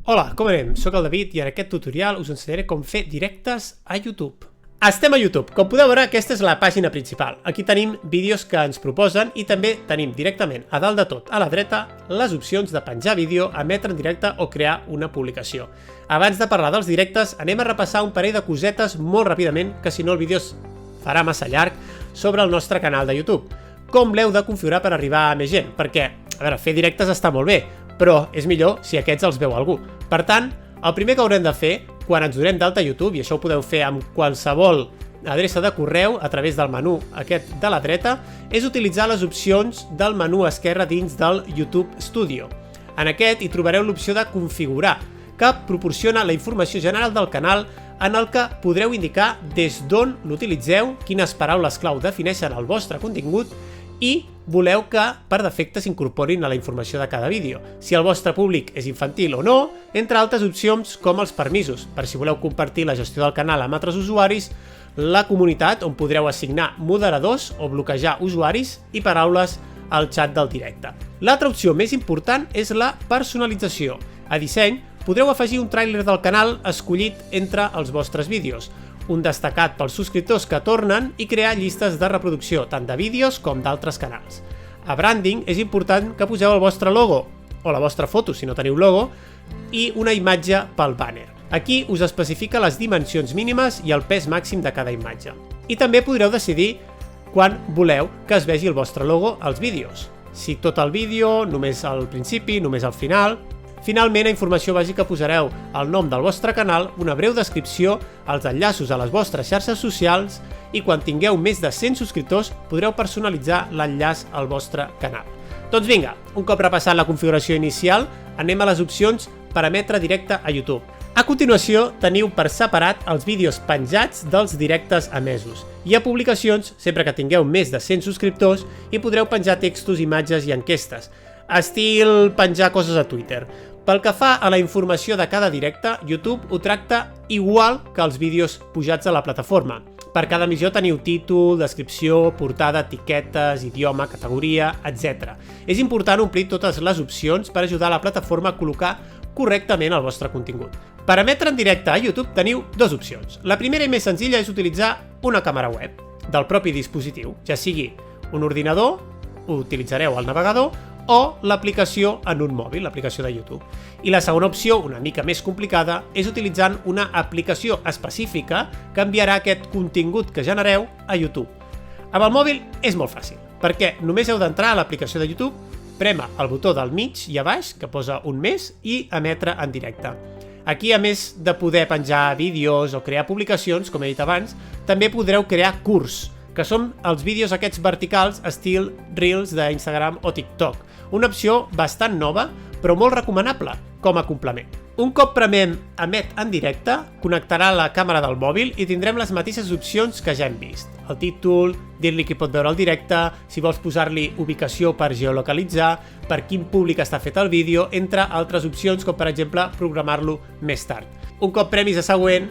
Hola, com anem? Soc el David i en aquest tutorial us ensenyaré com fer directes a YouTube. Estem a YouTube. Com podeu veure, aquesta és la pàgina principal. Aquí tenim vídeos que ens proposen i també tenim directament a dalt de tot, a la dreta, les opcions de penjar vídeo, emetre en directe o crear una publicació. Abans de parlar dels directes, anem a repassar un parell de cosetes molt ràpidament, que si no el vídeo es farà massa llarg, sobre el nostre canal de YouTube. Com l'heu de configurar per arribar a més gent? Perquè, a veure, fer directes està molt bé, però és millor si aquests els veu algú. Per tant, el primer que haurem de fer, quan ens donem d'alta a YouTube, i això ho podeu fer amb qualsevol adreça de correu a través del menú aquest de la dreta, és utilitzar les opcions del menú esquerre dins del YouTube Studio. En aquest hi trobareu l'opció de configurar, que proporciona la informació general del canal en el que podreu indicar des d'on l'utilitzeu, quines paraules clau defineixen el vostre contingut i voleu que per defecte s'incorporin a la informació de cada vídeo, si el vostre públic és infantil o no, entre altres opcions com els permisos, per si voleu compartir la gestió del canal amb altres usuaris, la comunitat on podreu assignar moderadors o bloquejar usuaris i paraules al xat del directe. L'altra opció més important és la personalització. A disseny podreu afegir un tràiler del canal escollit entre els vostres vídeos, un destacat pels subscriptors que tornen i crear llistes de reproducció tant de vídeos com d'altres canals. A branding és important que poseu el vostre logo, o la vostra foto si no teniu logo, i una imatge pel banner. Aquí us especifica les dimensions mínimes i el pes màxim de cada imatge. I també podreu decidir quan voleu que es vegi el vostre logo als vídeos. Si tot el vídeo, només al principi, només al final. Finalment, a informació bàsica posareu el nom del vostre canal, una breu descripció, els enllaços a les vostres xarxes socials i quan tingueu més de 100 subscriptors podreu personalitzar l'enllaç al vostre canal. Doncs vinga, un cop repassat la configuració inicial, anem a les opcions per emetre directe a YouTube. A continuació, teniu per separat els vídeos penjats dels directes emesos. I a publicacions, sempre que tingueu més de 100 subscriptors, hi podreu penjar textos, imatges i enquestes. Estil penjar coses a Twitter. Pel que fa a la informació de cada directe, YouTube ho tracta igual que els vídeos pujats a la plataforma. Per cada emissió teniu títol, descripció, portada, etiquetes, idioma, categoria, etc. És important omplir totes les opcions per ajudar la plataforma a col·locar correctament el vostre contingut. Per emetre en directe a YouTube teniu dues opcions. La primera i més senzilla és utilitzar una càmera web del propi dispositiu, ja sigui un ordinador, utilitzareu el navegador, o l'aplicació en un mòbil, l'aplicació de YouTube. I la segona opció, una mica més complicada, és utilitzant una aplicació específica que enviarà aquest contingut que genereu a YouTube. Amb el mòbil és molt fàcil, perquè només heu d'entrar a l'aplicació de YouTube, prémer el botó del mig i a baix, que posa un més, i emetre en directe. Aquí, a més de poder penjar vídeos o crear publicacions, com he dit abans, també podreu crear curs, que són els vídeos aquests verticals estil Reels d'Instagram o TikTok. Una opció bastant nova, però molt recomanable com a complement. Un cop premem emet en directe, connectarà la càmera del mòbil i tindrem les mateixes opcions que ja hem vist. El títol, dir-li qui pot veure el directe, si vols posar-li ubicació per geolocalitzar, per quin públic està fet el vídeo, entre altres opcions com per exemple programar-lo més tard. Un cop premis a següent,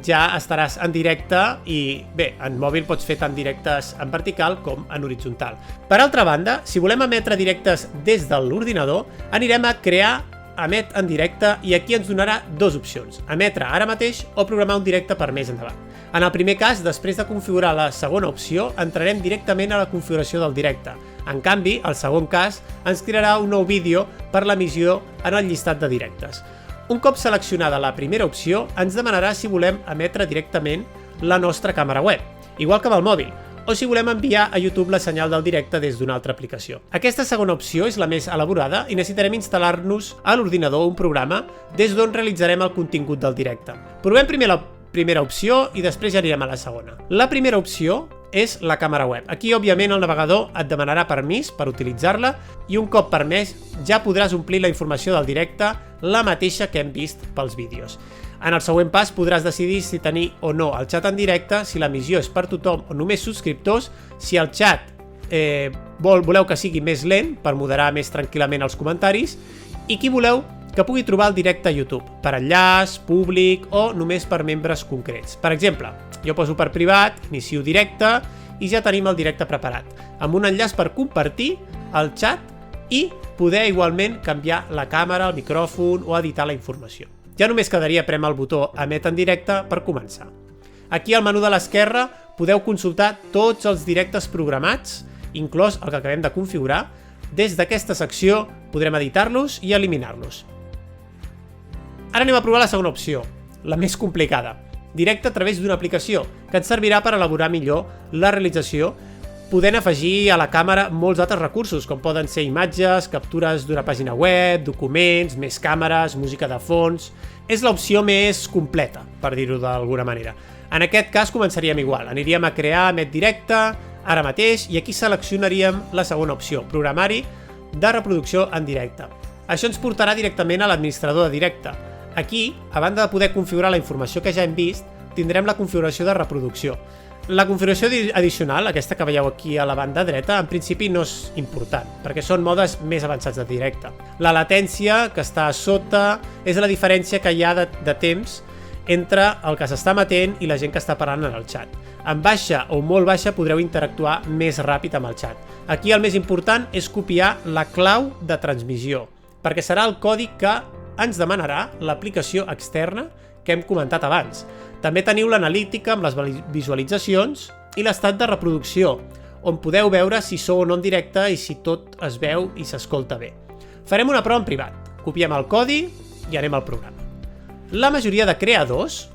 ja estaràs en directe i bé, en mòbil pots fer tant directes en vertical com en horitzontal. Per altra banda, si volem emetre directes des de l'ordinador, anirem a crear emet en directe i aquí ens donarà dues opcions, emetre ara mateix o programar un directe per més endavant. En el primer cas, després de configurar la segona opció, entrarem directament a la configuració del directe. En canvi, el segon cas ens crearà un nou vídeo per l'emissió en el llistat de directes. Un cop seleccionada la primera opció, ens demanarà si volem emetre directament la nostra càmera web, igual que amb el mòbil, o si volem enviar a YouTube la senyal del directe des d'una altra aplicació. Aquesta segona opció és la més elaborada i necessitarem instal·lar-nos a l'ordinador un programa des d'on realitzarem el contingut del directe. Provem primer la primera opció i després ja anirem a la segona. La primera opció és la càmera web. Aquí, òbviament, el navegador et demanarà permís per utilitzar-la i un cop permès ja podràs omplir la informació del directe la mateixa que hem vist pels vídeos. En el següent pas podràs decidir si tenir o no el xat en directe, si l'emissió és per tothom o només subscriptors, si el xat voleu que sigui més lent per moderar més tranquil·lament els comentaris i qui voleu que pugui trobar el directe a YouTube, per enllaç, públic o només per membres concrets. Per exemple, jo poso per privat, inicio directe i ja tenim el directe preparat, amb un enllaç per compartir el xat i poder igualment canviar la càmera, el micròfon o editar la informació. Ja només quedaria prémer el botó Emet en directe per començar. Aquí al menú de l'esquerra podeu consultar tots els directes programats, inclòs el que acabem de configurar. Des d'aquesta secció podrem editar-los i eliminar-los. Ara anem a provar la segona opció, la més complicada. Directe a través d'una aplicació, que ens servirà per elaborar millor la realització, podent afegir a la càmera molts altres recursos, com poden ser imatges, captures d'una pàgina web, documents, més càmeres, música de fons... És l'opció més completa, per dir-ho d'alguna manera. En aquest cas començaríem igual, aniríem a crear Emet directe, ara mateix, i aquí seleccionaríem la segona opció, programari de reproducció en directe. Això ens portarà directament a l'administrador de directe. Aquí, a banda de poder configurar la informació que ja hem vist, tindrem la configuració de reproducció. La configuració addicional, aquesta que veieu aquí a la banda dreta, en principi no és important, perquè són modes més avançats de directe. La latència, que està a sota, és la diferència que hi ha de temps entre el que s'està emetent i la gent que està parlant en el xat. En baixa o molt baixa podreu interactuar més ràpid amb el xat. Aquí el més important és copiar la clau de transmissió, perquè serà el codi que ens demanarà l'aplicació externa que hem comentat abans. També teniu l'analítica amb les visualitzacions i l'estat de reproducció, on podeu veure si sou o no en directe i si tot es veu i s'escolta bé. Farem una prova en privat. Copiem el codi i anem al programa. La majoria de creadors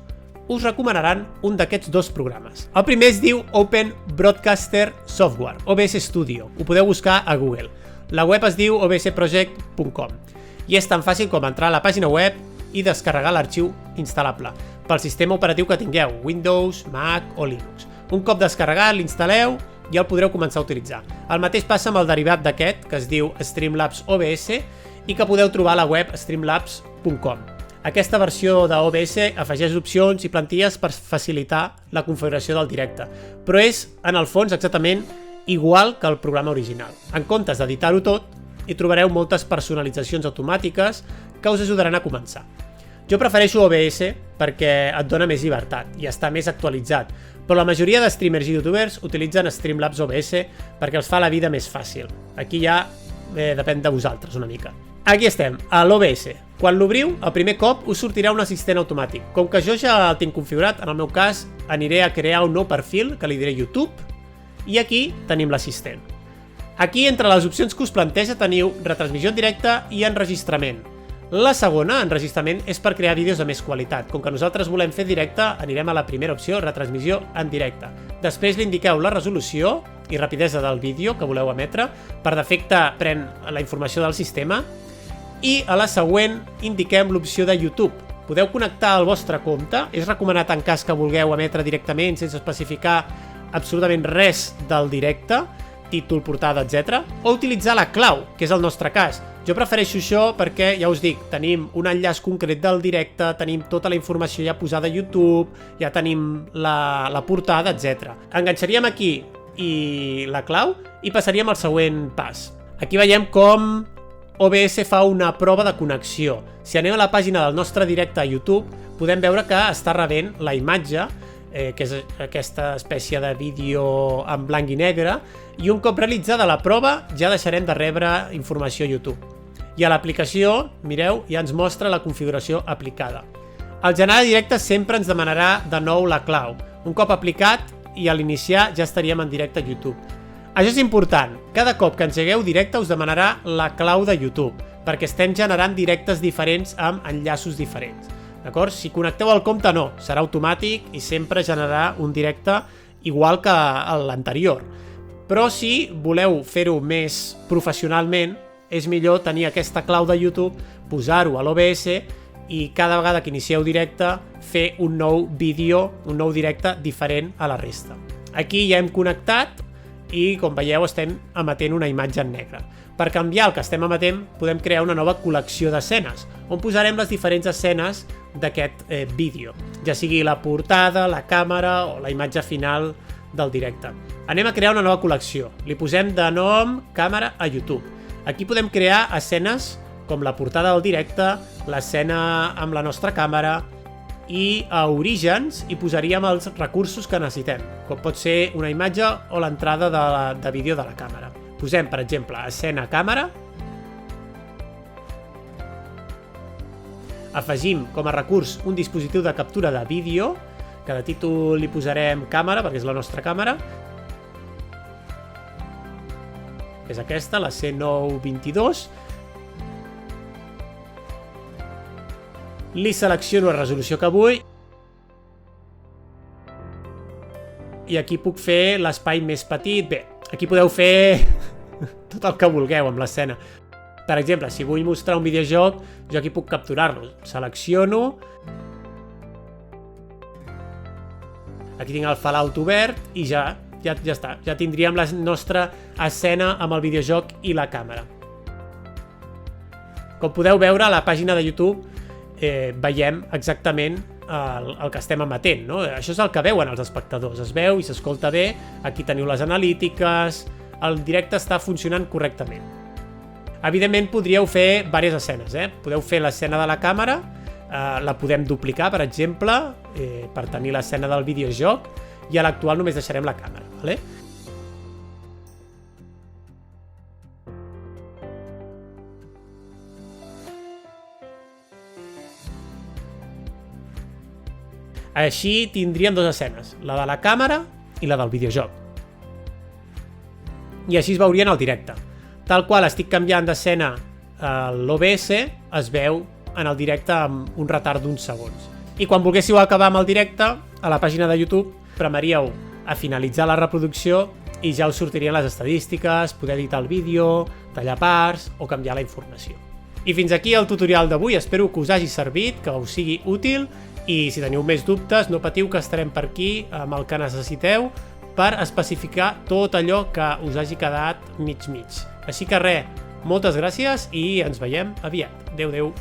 us recomanaran un d'aquests dos programes. El primer es diu Open Broadcaster Software, OBS Studio. Ho podeu buscar a Google. La web es diu obsproject.com i és tan fàcil com entrar a la pàgina web i descarregar l'arxiu instal·lable pel sistema operatiu que tingueu, Windows, Mac o Linux. Un cop descarregat, l'instal·leu i el podreu començar a utilitzar. El mateix passa amb el derivat d'aquest, que es diu Streamlabs OBS i que podeu trobar a la web streamlabs.com. Aquesta versió d'OBS afegeix opcions i plantilles per facilitar la configuració del directe, però és, en el fons, exactament igual que el programa original. En comptes d'editar-ho tot, hi trobareu moltes personalitzacions automàtiques que us ajudaran a començar. Jo prefereixo OBS perquè et dona més llibertat i està més actualitzat, però la majoria de streamers i youtubers utilitzen Streamlabs OBS perquè els fa la vida més fàcil. Aquí ja depèn de vosaltres una mica. Aquí estem, a l'OBS. Quan l'obriu, el primer cop us sortirà un assistent automàtic. Com que jo ja el tinc configurat, en el meu cas aniré a crear un nou perfil que li diré YouTube i aquí tenim l'assistent. Aquí, entre les opcions que us planteja, teniu retransmissió en directe i enregistrament. La segona, enregistrament, és per crear vídeos de més qualitat. Com que nosaltres volem fer directe, anirem a la primera opció, retransmissió en directe. Després li indiqueu la resolució i rapidesa del vídeo que voleu emetre. Per defecte pren la informació del sistema. I a la següent indiquem l'opció de YouTube. Podeu connectar el vostre compte. És recomanat en cas que vulgueu emetre directament sense especificar absolutament res del directe, títol, portada, etc. O utilitzar la clau, que és el nostre cas. Jo prefereixo això perquè, ja us dic, tenim un enllaç concret del directe, tenim tota la informació ja posada a YouTube, ja tenim la portada, etc. Enganxaríem aquí la clau i passaríem al següent pas. Aquí veiem com OBS fa una prova de connexió. Si anem a la pàgina del nostre directe a YouTube, podem veure que està rebent la imatge, que és aquesta espècie de vídeo en blanc i negre, i un cop realitzada la prova ja deixarem de rebre informació a YouTube. I a l'aplicació, mireu, ja ens mostra la configuració aplicada. Al generar directe sempre ens demanarà de nou la clau. Un cop aplicat i a l'iniciar ja estaríem en directe a YouTube. Això és important. Cada cop que engegueu directe us demanarà la clau de YouTube, perquè estem generant directes diferents amb enllaços diferents. D'acord? Si connecteu el compte, no. Serà automàtic i sempre generarà un directe igual que l'anterior. Però si voleu fer-ho més professionalment, és millor tenir aquesta clau de YouTube, posar-ho a l'OBS i cada vegada que inicieu directe fer un nou vídeo, un nou directe diferent a la resta. Aquí ja hem connectat i, com veieu, estem emetent una imatge en negre. Per canviar el que estem emetent, podem crear una nova col·lecció d'escenes, on posarem les diferents escenes d'aquest vídeo, ja sigui la portada, la càmera o la imatge final del directe. Anem a crear una nova col·lecció. Li posem de nom Càmera a YouTube. Aquí podem crear escenes com la portada del directe, l'escena amb la nostra càmera, i a Orígens hi posaríem els recursos que necessitem, com pot ser una imatge o l'entrada de vídeo de la càmera. Posem, per exemple, escena càmera afegim com a recurs un dispositiu de captura de vídeo, que de títol li posarem càmera, perquè és la nostra càmera. És aquesta, la C922. Li selecciono la resolució que vull. I aquí puc fer l'espai més petit. Bé, aquí podeu fer tot el que vulgueu amb l'escena. Per exemple, si vull mostrar un videojoc, jo aquí puc capturar-lo. Selecciono. Aquí tinc el Fallout obert i ja està. Ja tindríem la nostra escena amb el videojoc i la càmera. Com podeu veure, a la pàgina de YouTube veiem exactament el que estem emetent, no? Això és el que veuen els espectadors. Es veu i s'escolta bé. Aquí teniu les analítiques. El directe està funcionant correctament. Evidentment, podríeu fer diverses escenes. Podeu fer l'escena de la càmera, la podem duplicar, per exemple, per tenir l'escena del videojoc, i a l'actual només deixarem la càmera. Vale? Així tindríem dues escenes, la de la càmera i la del videojoc. I així es veurien al directe. Tal qual estic canviant d'escena l'OBS, es veu en el directe amb un retard d'uns segons. I quan volguéssiu acabar amb el directe, a la pàgina de YouTube premaríeu a finalitzar la reproducció i ja us sortirien les estadístiques, poder editar el vídeo, tallar parts o canviar la informació. I fins aquí el tutorial d'avui, espero que us hagi servit, que us sigui útil, i si teniu més dubtes no patiu, que estarem per aquí amb el que necessiteu per especificar tot allò que us hagi quedat mig. Així que res, moltes gràcies i ens veiem aviat. Adéu.